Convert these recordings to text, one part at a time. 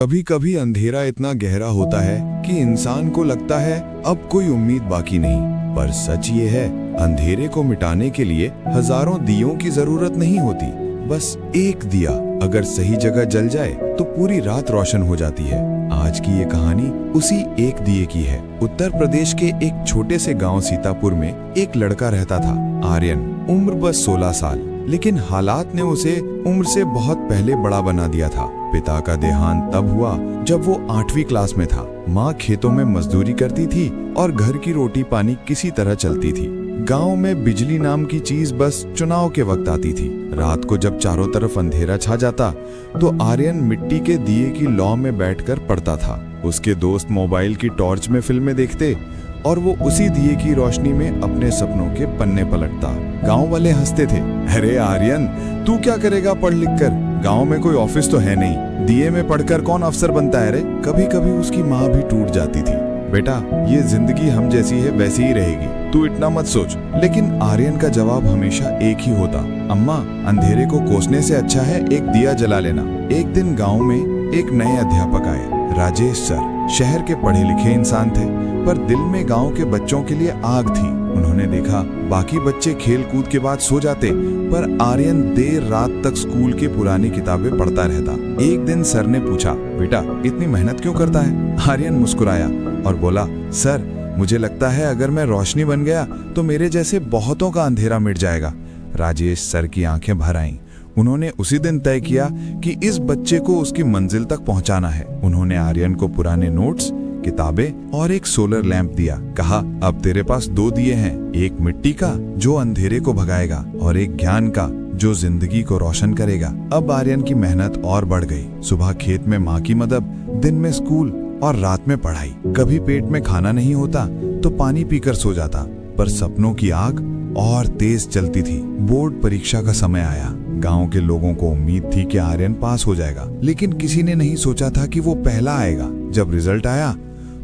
कभी कभी अंधेरा इतना गहरा होता है कि इंसान को लगता है अब कोई उम्मीद बाकी नहीं। पर सच ये है, अंधेरे को मिटाने के लिए हजारों दियों की जरूरत नहीं होती। बस एक दिया अगर सही जगह जल जाए तो पूरी रात रोशन हो जाती है। आज की ये कहानी उसी एक दिए की है। उत्तर प्रदेश के एक छोटे से गांव सीतापुर में एक लड़का रहता था, आर्यन। उम्र बस 16 साल, लेकिन हालात ने उसे उम्र से बहुत पहले बड़ा बना दिया था। पिता का देहांत तब हुआ जब वो 8वीं क्लास में था। माँ खेतों में मजदूरी करती थी और घर की रोटी पानी किसी तरह चलती थी। गांव में बिजली नाम की चीज बस चुनाव के वक्त आती थी। रात को जब चारों तरफ अंधेरा छा जाता तो आर्यन मिट्टी के दिए की लौ में बैठकर पढ़ता था। उसके दोस्त मोबाइल की टॉर्च में फिल्में देखते और वो उसी दिए की रोशनी में अपने सपनों के पन्ने पलटता। गांव वाले हंसते थे, अरे आर्यन, तू क्या करेगा पढ़ लिख कर? गांव में कोई ऑफिस तो है नहीं, दिए में पढ़कर कौन अफसर बनता है रे? कभी कभी उसकी माँ भी टूट जाती थी, बेटा ये जिंदगी हम जैसी है वैसी ही रहेगी, तू इतना मत सोच। लेकिन आर्यन का जवाब हमेशा एक ही होता, अम्मा, अंधेरे को कोसने से अच्छा है एक दिया जला लेना। एक दिन गांव में एक नए अध्यापक आए, राजेश सर। शहर के पढ़े लिखे इंसान थे, पर दिल में गांव के बच्चों के लिए आग थी। उन्होंने देखा बाकी बच्चे खेल कूद के बाद सो जाते, पर आर्यन देर रात तक स्कूल की पुरानी किताबें पढ़ता रहता। एक दिन सर ने पूछा, बेटा इतनी मेहनत क्यों करता है? आर्यन मुस्कुराया और बोला, सर मुझे लगता है अगर मैं रोशनी बन गया तो मेरे जैसे बहुतों का अंधेरा मिट जाएगा। राजेश सर की आंखें भर आईं। उन्होंने उसी दिन तय किया कि इस बच्चे को उसकी मंजिल तक पहुंचाना है। उन्होंने आर्यन को पुराने नोट्स, किताबें और एक सोलर लैंप दिया। कहा, अब तेरे पास 2 दिए हैं, एक मिट्टी का जो अंधेरे को भगाएगा और एक ज्ञान का जो जिंदगी को रोशन करेगा। अब आर्यन की मेहनत और बढ़ गई। सुबह खेत में माँ की मदद, दिन में स्कूल और रात में पढ़ाई। कभी पेट में खाना नहीं होता तो पानी पीकर सो जाता, पर सपनों की आग और तेज चलती थी। बोर्ड परीक्षा का समय आया। गांव के लोगों को उम्मीद थी कि आर्यन पास हो जाएगा, लेकिन किसी ने नहीं सोचा था कि वो पहला आएगा। जब रिजल्ट आया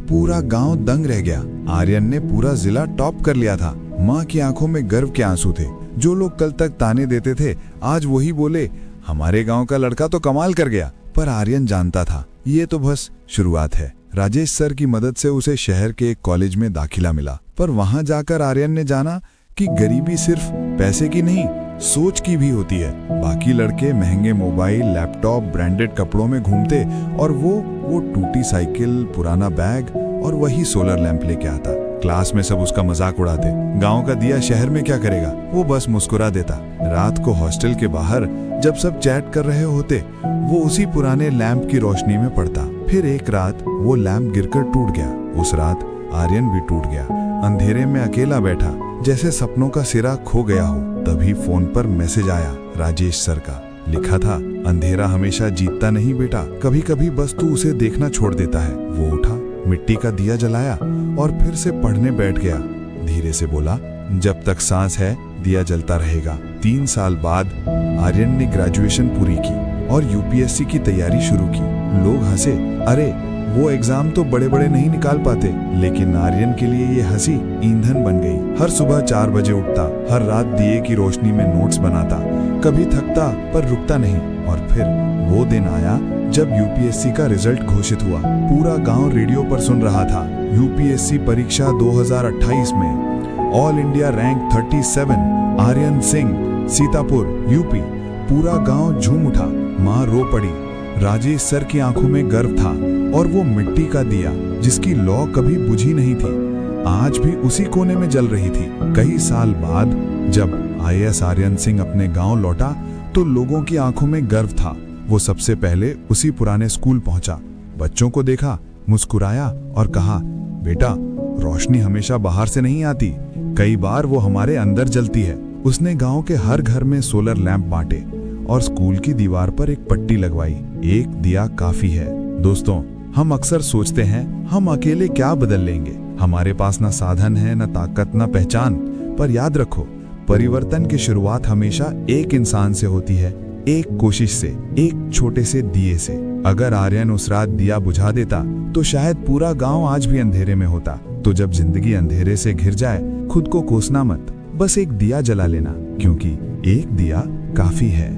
पूरा गांव दंग रह गया। आर्यन ने पूरा जिला टॉप कर लिया था। माँ की आंखों में गर्व के आंसू थे। जो लोग कल तक ताने देते थे आज वही बोले, हमारे गांव का लड़का तो कमाल कर गया। पर आर्यन जानता था ये तो बस शुरुआत है। राजेश सर की मदद से उसे शहर के एक कॉलेज में दाखिला मिला, पर वहां जाकर आर्यन ने जाना कि गरीबी सिर्फ पैसे की नहीं, सोच की भी होती है। बाकी लड़के महंगे मोबाइल, लैपटॉप, ब्रांडेड कपड़ों में घूमते और वो टूटी साइकिल, पुराना बैग और वही सोलर लैंप लेके आता। क्लास में सब उसका मजाक उड़ाते। गांव का दिया शहर में क्या करेगा? वो बस मुस्कुरा देता। रात को हॉस्टल के बाहर जब सब चैट कर रहे होते, वो उसी पुराने लैंप की रोशनी में पड़ता। फिर एक रात वो लैंप गिरकर टूट गया। उस रात आर्यन भी टूट गया। अंधेरे में अकेला बैठा, जैसे सपनों का सिरा खो गया हो। तभी फोन पर मैसेज आया राजेश सर का। लिखा था, अंधेरा हमेशा जीतता नहीं बेटा, कभी कभी बस तू उसे देखना छोड़ देता है। वो उठा, मिट्टी का दिया जलाया और फिर से पढ़ने बैठ गया। धीरे से बोला, जब तक सांस है दिया जलता रहेगा। 3 साल बाद आर्यन ने ग्रेजुएशन पूरी की और यूपीएससी की तैयारी शुरू की। लोग हंसे, अरे वो एग्जाम तो बड़े बड़े नहीं निकाल पाते, लेकिन आर्यन के लिए ये हंसी ईंधन बन गई। हर सुबह 4 बजे उठता, हर रात दिए की रोशनी में नोट्स बनाता, कभी थकता पर रुकता नहीं। और फिर वो दिन आया जब यूपीएससी का रिजल्ट घोषित हुआ। पूरा गांव रेडियो पर सुन रहा था, यूपीएससी परीक्षा 2028 में all India rank 37, Aryan Singh, Sitapur, UP. पूरा गांव झूम उठा। माँ रो पड़ी। राजेश सर की आंखों में गर्व था और वो मिट्टी का दिया जिसकी लौ कभी बुझी नहीं थी, आज भी उसी कोने में जल रही थी। कई साल बाद जब आईएएस आर्यन सिंह अपने गांव लौटा तो लोगों की आंखों में गर्व था। वो सबसे पहले उसी पुराने स्कूल पहुंचा, बच्चों को देखा, मुस्कुराया और कहा, बेटा रोशनी हमेशा बाहर से नहीं आती, कई बार वो हमारे अंदर जलती है। उसने गांव के हर घर में सोलर लैंप बांटे और स्कूल की दीवार पर एक पट्टी लगवाई, एक दिया काफी है। दोस्तों, हम अक्सर सोचते हैं हम अकेले क्या बदल लेंगे, हमारे पास ना साधन है, ना ताकत, ना पहचान। पर याद रखो, परिवर्तन की शुरुआत हमेशा एक इंसान से होती है, एक कोशिश से, एक छोटे से दिए से। अगर आर्यन उस रात दिया बुझा देता तो शायद पूरा गांव आज भी अंधेरे में होता। तो जब जिंदगी अंधेरे से घिर जाए, खुद को कोसना मत, बस एक दिया जला लेना, क्योंकि एक दिया काफी है।